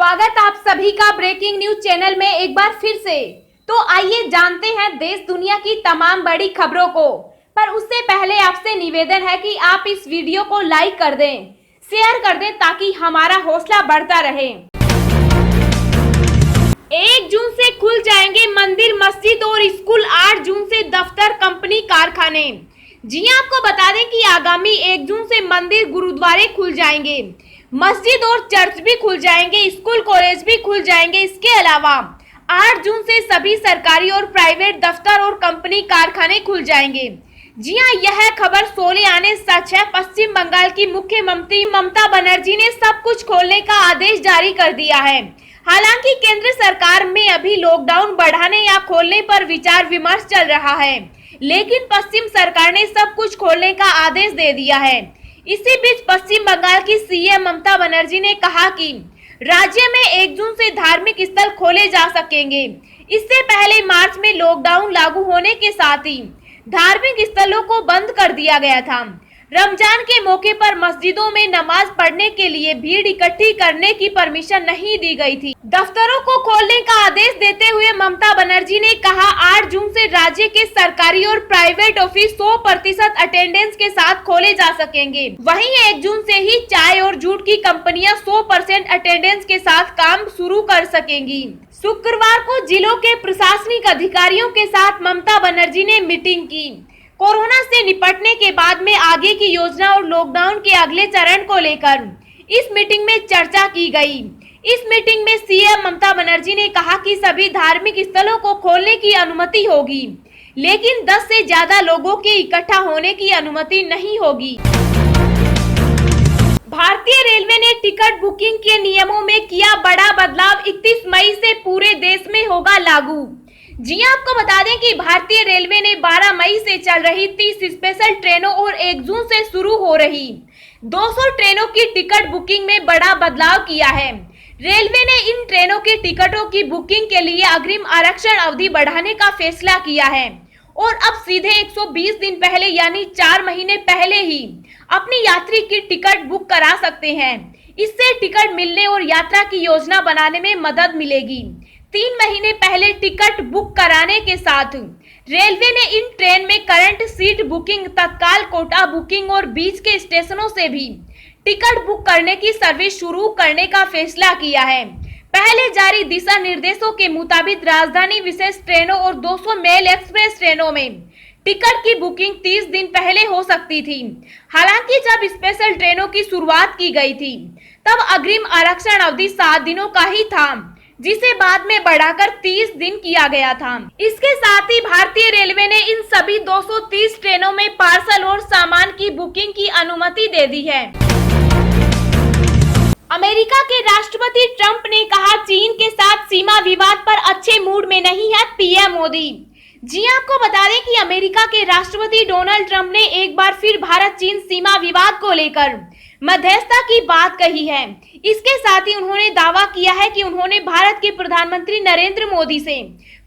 स्वागत आप सभी का ब्रेकिंग न्यूज चैनल में एक बार फिर से। तो आइए जानते हैं देश दुनिया की तमाम बड़ी खबरों को। पर उससे पहले आपसे निवेदन है कि आप इस वीडियो को लाइक कर दें, शेयर कर दें ताकि हमारा हौसला बढ़ता रहे। 1 जून से खुल जाएंगे मंदिर, मस्जिद और स्कूल। 8 जून से दफ्तर, कंपनी, कारखाने। जी आपको बता दें कि आगामी 1 जून से मंदिर, गुरुद्वारे खुल जाएंगे, मस्जिद और चर्च भी खुल जाएंगे, स्कूल कॉलेज भी खुल जाएंगे। इसके अलावा 8 जून से सभी सरकारी और प्राइवेट दफ्तर और कंपनी, कारखाने खुल जाएंगे। जी हाँ, यह खबर सोले आने सच है। पश्चिम बंगाल की मुख्यमंत्री ममता बनर्जी ने सब कुछ खोलने का आदेश जारी कर दिया है। हालांकि केंद्र सरकार में अभी लॉकडाउन बढ़ाने या खोलने पर विचार विमर्श चल रहा है, लेकिन पश्चिम सरकार ने सब कुछ खोलने का आदेश दे दिया है। इसी बीच पश्चिम बंगाल की सीएम ममता बनर्जी ने कहा कि राज्य में 1 जून से धार्मिक स्थल खोले जा सकेंगे। इससे पहले मार्च में लॉकडाउन लागू होने के साथ ही धार्मिक स्थलों को बंद कर दिया गया था। रमजान के मौके पर मस्जिदों में नमाज पढ़ने के लिए भीड़ इकट्ठी करने की परमिशन नहीं दी गई थी। दफ्तरों को खोलने का आदेश देते हुए ममता बनर्जी ने कहा, 8 जून से राज्य के सरकारी और प्राइवेट ऑफिस 100% अटेंडेंस के साथ खोले जा सकेंगे। वहीं 1 जून से ही चाय और जूट की कंपनियां 100% अटेंडेंस के साथ काम शुरू कर सकेंगी। शुक्रवार को जिलों के प्रशासनिक अधिकारियों के साथ ममता बनर्जी ने मीटिंग की। कोरोना से निपटने के बाद में आगे की योजना और लॉकडाउन के अगले चरण को लेकर इस मीटिंग में चर्चा की गई। इस मीटिंग में सीएम ममता बनर्जी ने कहा कि सभी धार्मिक स्थलों को खोलने की अनुमति होगी, लेकिन 10 से ज्यादा लोगों के इकट्ठा होने की अनुमति नहीं होगी। भारतीय रेलवे ने टिकट बुकिंग के नियमों में किया बड़ा बदलाव। 31 मई से पूरे देश में होगा लागू। जी आपको बता दें कि भारतीय रेलवे ने 12 मई से चल रही 30 स्पेशल ट्रेनों और 1 जून से शुरू हो रही 200 ट्रेनों की टिकट बुकिंग में बड़ा बदलाव किया है। रेलवे ने इन ट्रेनों की टिकटों की बुकिंग के लिए अग्रिम आरक्षण अवधि बढ़ाने का फैसला किया है और अब सीधे 120 दिन पहले यानी 4 महीने पहले ही अपनी यात्री की टिकट बुक करा सकते हैं। इससे टिकट मिलने और यात्रा की योजना बनाने में मदद मिलेगी। 3 महीने पहले टिकट बुक कराने के साथ रेलवे ने इन ट्रेन में करंट सीट बुकिंग, तत्काल कोटा बुकिंग और बीच के स्टेशनों से भी टिकट बुक करने की सर्विस शुरू करने का फैसला किया है। पहले जारी दिशा निर्देशों के मुताबिक राजधानी विशेष ट्रेनों और 200 मेल एक्सप्रेस ट्रेनों में टिकट की बुकिंग 30 दिन पहले हो सकती थी। हालांकि जब स्पेशल ट्रेनों की शुरुआत की गई थी तब अग्रिम आरक्षण अवधि 7 दिनों का ही था, जिसे बाद में बढ़ाकर 30 दिन किया गया था। इसके साथ ही भारतीय रेलवे ने इन सभी 230 ट्रेनों में पार्सल और सामान की बुकिंग की अनुमति दे दी है। अमेरिका के राष्ट्रपति ट्रंप ने कहा, चीन के साथ सीमा विवाद पर अच्छे मूड में नहीं है पीएम मोदी। जी आपको बता दें कि अमेरिका के राष्ट्रपति डोनाल्ड ट्रंप ने एक बार फिर भारत चीन सीमा विवाद को लेकर मध्यस्थता की बात कही है। इसके साथ ही उन्होंने दावा किया है कि उन्होंने भारत के प्रधानमंत्री नरेंद्र मोदी से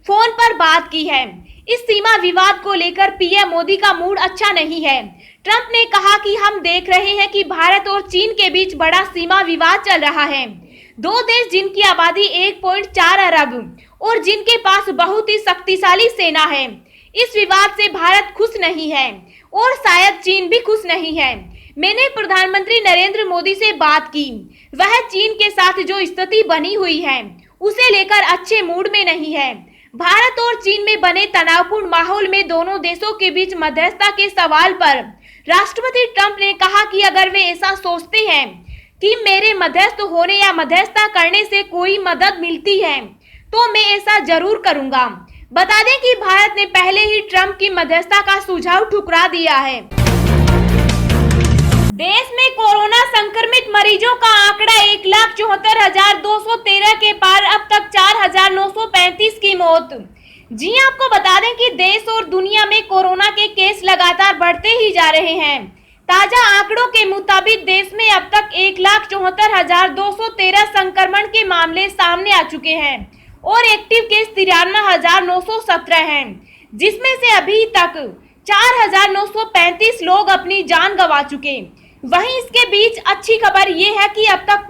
फोन पर बात की है। इस सीमा विवाद को लेकर पीएम मोदी का मूड अच्छा नहीं है। ट्रंप ने कहा कि हम देख रहे हैं कि भारत और चीन के बीच बड़ा सीमा विवाद चल रहा है। 2 देश जिनकी आबादी 1.4 अरब और जिनके पास बहुत ही शक्तिशाली सेना है। इस विवाद से भारत खुश नहीं है और शायद चीन भी खुश नहीं है। मैंने प्रधानमंत्री नरेंद्र मोदी से बात की, वह चीन के साथ जो स्थिति बनी हुई है उसे लेकर अच्छे मूड में नहीं है। भारत और चीन में बने तनावपूर्ण माहौल में दोनों देशों के बीच मध्यस्थता के सवाल पर राष्ट्रपति ट्रंप ने कहा कि अगर वे ऐसा सोचते हैं कि मेरे मध्यस्थ होने या मध्यस्थता करने से कोई मदद मिलती है तो मैं ऐसा जरूर करूंगा। बता दें कि भारत ने पहले ही ट्रंप की मध्यस्थता का सुझाव ठुकरा दिया है। देश में कोरोना संक्रमित मरीजों का आंकड़ा 1,74,213 के पार, अब तक 4,935 की मौत। जी आपको बता दें कि देश और दुनिया में कोरोना के केस लगातार बढ़ते ही जा रहे हैं। ताजा आंकड़ों के मुताबिक देश में अब तक 1,74,213 संक्रमण के मामले सामने आ चुके हैं और एक्टिव केस 93,917 हैं, जिसमें से अभी तक 4,935 लोग अपनी जान गंवा चुके। वहीं इसके बीच अच्छी खबर ये है कि अब तक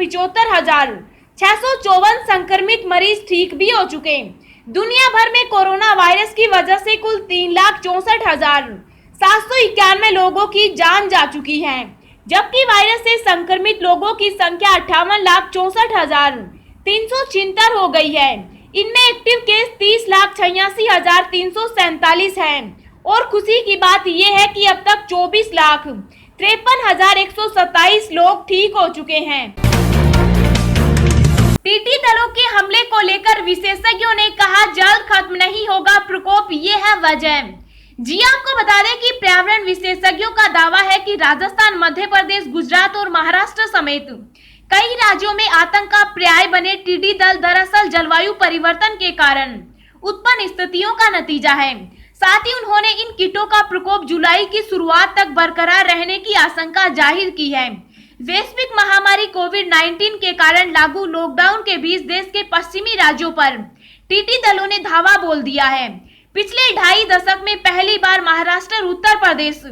654 संक्रमित मरीज ठीक भी हो चुके। दुनिया भर में कोरोना वायरस की वजह से कुल 3,64,791 लोगों की जान जा चुकी है, जबकि वायरस से संक्रमित लोगों की संख्या 58,64,376 हो गई है। इनमें एक्टिव केस 30,86,347 हैं और खुशी की बात यह है कि अब तक 24,53,127 लोग ठीक हो चुके हैं। टीटी दलों के हमले को लेकर विशेषज्ञों ने कहा जल्द खत्म नहीं होगा प्रकोप, ये है वजह। जी आपको बता दें कि पर्यावरण विशेषज्ञों का दावा है कि राजस्थान, मध्य प्रदेश, गुजरात और महाराष्ट्र समेत कई राज्यों में आतंक का पर्याय बने टिड्डी दल दरअसल जलवायु परिवर्तन के कारण उत्पन्न स्थितियों का नतीजा है। साथ ही उन्होंने इन कीटों का प्रकोप जुलाई की शुरुआत तक बरकरार रहने की आशंका जाहिर की है। वैश्विक महामारी कोविड-19 के कारण लागू लॉकडाउन के बीच देश के पश्चिमी राज्यों पर टिड्डी दलों ने धावा बोल दिया है। पिछले 2.5 दशक में पहली बार महाराष्ट्र, उत्तर प्रदेश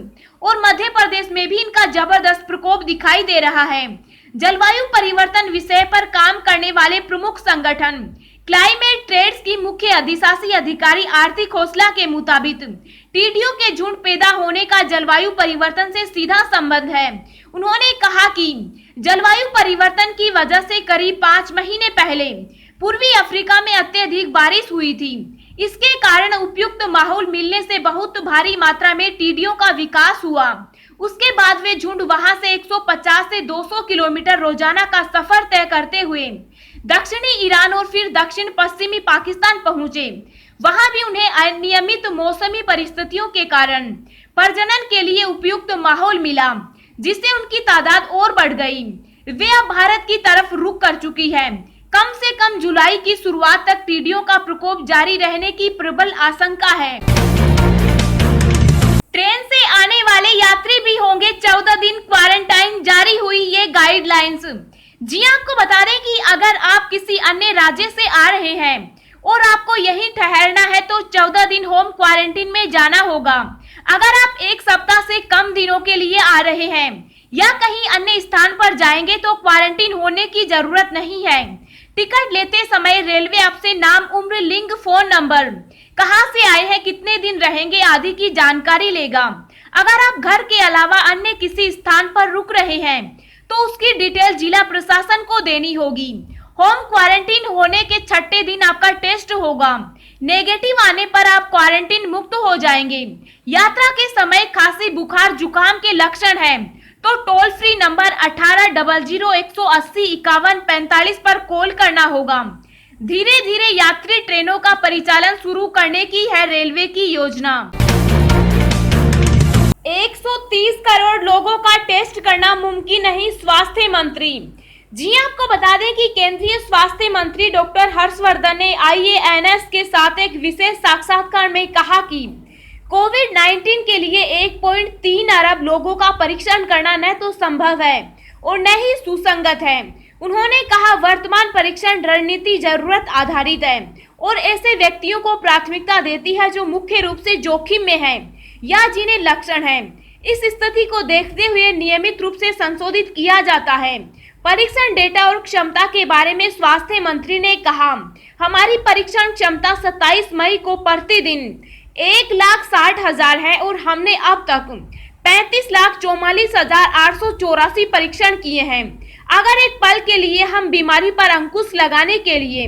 और मध्य प्रदेश में भी इनका जबरदस्त प्रकोप दिखाई दे रहा है। जलवायु परिवर्तन विषय पर काम करने वाले प्रमुख संगठन क्लाइमेट ट्रेड्स की मुख्य अधिशासी अधिकारी आरती खोसला के मुताबिक टिड्डियों के झुंड पैदा होने का जलवायु परिवर्तन से सीधा संबंध है। उन्होंने कहा कि जलवायु परिवर्तन की वजह से करीब 5 महीने पहले पूर्वी अफ्रीका में अत्यधिक बारिश हुई थी। इसके कारण उपयुक्त माहौल मिलने से बहुत भारी मात्रा में टिड्डियों का विकास हुआ। उसके बाद वे झुंड वहां से 150 से 200 किलोमीटर रोजाना का सफर तय करते हुए दक्षिणी ईरान और फिर दक्षिण पश्चिमी पाकिस्तान पहुंचे। वहां भी उन्हें अनियमित मौसमी परिस्थितियों के कारण प्रजनन के लिए उपयुक्त माहौल मिला, जिससे उनकी तादाद और बढ़ गई। वे अब भारत की तरफ रुख कर चुकी है। कम से कम जुलाई की शुरुआत तक टिड्डियों का प्रकोप जारी रहने की प्रबल आशंका है। ट्रेन से आने वाले यात्री भी होंगे 14 दिन क्वारंटाइन, जारी हुई ये गाइडलाइंस। जी आपको बता दें कि अगर आप किसी अन्य राज्य से आ रहे हैं और आपको यहीं ठहरना है तो 14 दिन होम क्वारंटाइन में जाना होगा। अगर आप 1 सप्ताह से कम दिनों के लिए आ रहे हैं या कहीं अन्य स्थान पर जाएंगे तो क्वारंटाइन होने की जरूरत नहीं है। टिकट लेते समय रेलवे आपसे नाम, उम्र, लिंग, फोन नंबर, कहां से आए हैं, कितने दिन रहेंगे आदि की जानकारी लेगा। अगर आप घर के अलावा अन्य किसी स्थान पर रुक रहे हैं तो उसकी डिटेल जिला प्रशासन को देनी होगी। होम क्वारंटाइन होने के 6ठे दिन आपका टेस्ट होगा। नेगेटिव आने पर आप क्वारंटाइन मुक्त हो जाएंगे। यात्रा के समय खांसी, बुखार, जुकाम के लक्षण हैं तो टोल फ्री नंबर 1800-180-5145 पर कॉल करना होगा। धीरे धीरे यात्री ट्रेनों का परिचालन शुरू करने की है रेलवे की योजना। 130 करोड़ लोगों का टेस्ट करना मुमकिन नहीं, स्वास्थ्य मंत्री। जी आपको बता दें कि केंद्रीय स्वास्थ्य मंत्री डॉक्टर हर्षवर्धन ने IANS के साथ एक विशेष साक्षात्कार में कहा कि कोविड-19 के लिए 1.3 अरब लोगों का परीक्षण करना न तो संभव है और न ही सुसंगत है। उन्होंने कहा वर्तमान परीक्षण रणनीति जरूरत आधारित है और ऐसे व्यक्तियों को प्राथमिकता देती है जो मुख्य रूप से जोखिम में हैं या जिन्हें लक्षण हैं। इस स्थिति को देखते हुए नियमित रूप से संशोधित किया जाता है। परीक्षण डेटा और क्षमता के बारे में स्वास्थ्य मंत्री ने कहा, हमारी परीक्षण क्षमता 27 मई को प्रतिदिन 1,60,000 है और हमने अब तक 35,44,884 परीक्षण किए हैं। अगर एक पल के लिए हम बीमारी पर अंकुश लगाने के लिए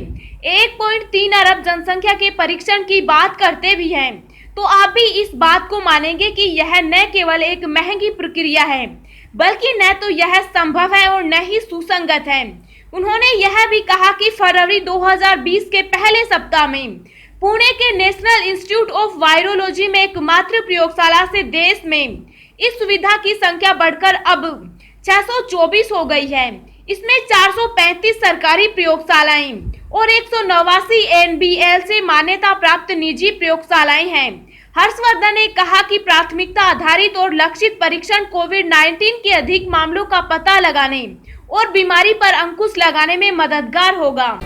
1.3 अरब जनसंख्या के परीक्षण की बात करते भी हैं तो आप भी इस बात को मानेंगे कि यह न केवल एक महंगी प्रक्रिया है बल्कि न तो यह संभव है और न ही सुसंगत है। उन्होंने यह भी कहा कि फरवरी 2020 के पहले सप्ताह में पुणे के नेशनल इंस्टीट्यूट ऑफ वायरोलॉजी में एकमात्र प्रयोगशाला से देश में इस सुविधा की संख्या बढ़कर अब 624 हो गई है। इसमें 435 सरकारी प्रयोगशालाएं और 189 NBL से मान्यता प्राप्त निजी प्रयोगशालाएं हैं। हर्षवर्धन ने कहा कि प्राथमिकता आधारित और लक्षित परीक्षण कोविड-19 के अधिक मामलों का पता लगाने और बीमारी पर अंकुश लगाने में मददगार होगा।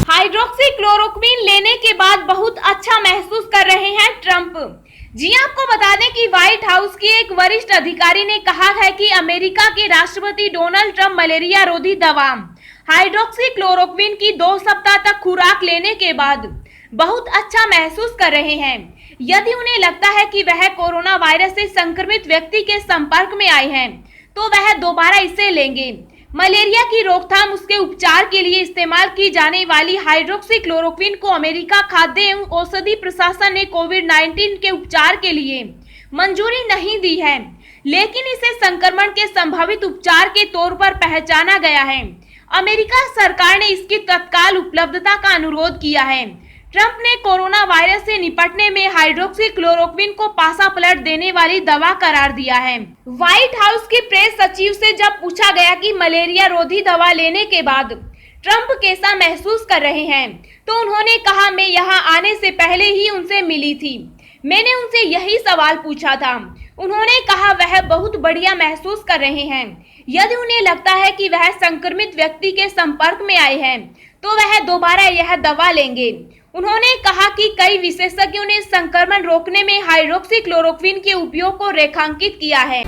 हाइड्रोक्सीक्लोरोक्विन लेने के बाद बहुत अच्छा महसूस कर रहे हैं ट्रंप। जी आपको बता दें कि व्हाइट हाउस के एक वरिष्ठ अधिकारी ने कहा है कि अमेरिका के राष्ट्रपति डोनाल्ड ट्रंप मलेरिया रोधी दवा हाइड्रोक्सीक्लोरोक्विन की 2 सप्ताह तक खुराक लेने के बाद बहुत अच्छा महसूस कर रहे हैं। यदि उन्हें लगता है कि वह कोरोना वायरस से संक्रमित व्यक्ति के संपर्क में आए हैं, तो वह दोबारा इसे लेंगे। मलेरिया की रोकथाम उसके उपचार के लिए इस्तेमाल की जाने वाली हाइड्रोक्सीक्लोरोक्विन को अमेरिका खाद्य एवं औषधि प्रशासन ने कोविड-19 के उपचार के लिए मंजूरी नहीं दी है, लेकिन इसे संक्रमण के संभावित उपचार के तौर पर पहचाना गया है। अमेरिका सरकार ने इसकी तत्काल उपलब्धता का अनुरोध किया है। ट्रंप ने कोरोना वायरस से निपटने में हाइड्रोक्सीक्लोरोक्विन को पासा पलट देने वाली दवा करार दिया है। व्हाइट हाउस की प्रेस सचिव से जब पूछा गया कि मलेरिया रोधी दवा लेने के बाद ट्रंप कैसा महसूस कर रहे हैं, तो उन्होंने कहा, मैं यहाँ आने से पहले ही उनसे मिली थी। मैंने उनसे यही सवाल पूछा था। उन्होंने कहा वह बहुत बढ़िया महसूस कर रहे हैं। यदि उन्हें लगता है कि वह संक्रमित व्यक्ति के संपर्क में आए हैं, तो वह दोबारा यह दवा लेंगे। उन्होंने कहा कि कई विशेषज्ञों ने संक्रमण रोकने में हाइड्रोक्सीक्लोरोक्विन के उपयोग को रेखांकित किया है।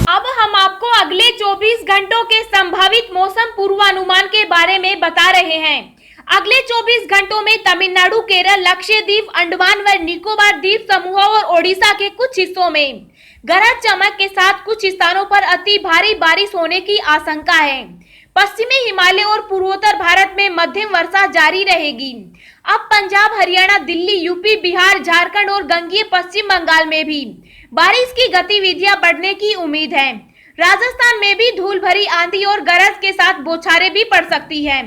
अब हम आपको अगले 24 घंटों के संभावित मौसम पूर्वानुमान के बारे में बता रहे हैं। अगले 24 घंटों में तमिलनाडु, केरल, लक्षद्वीप, अंडमान व निकोबार द्वीप समूह और ओडिशा के कुछ हिस्सों में गरज चमक के साथ कुछ स्थानों पर अति भारी बारिश होने की आशंका है। पश्चिमी हिमालय और पूर्वोत्तर भारत में मध्यम वर्षा जारी रहेगी। अब पंजाब, हरियाणा, दिल्ली, यूपी, बिहार, झारखंड और गंगीय पश्चिम बंगाल में भी बारिश की गतिविधियां बढ़ने की उम्मीद है। राजस्थान में भी धूल भरी आंधी और गरज के साथ बौछारें भी पड़ सकती है।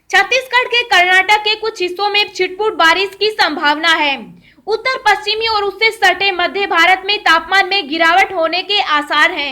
छत्तीसगढ़ के कर्नाटक के कुछ हिस्सों में छिटपुट बारिश की संभावना है। उत्तर पश्चिमी और उससे सटे मध्य भारत में तापमान में गिरावट होने के आसार हैं।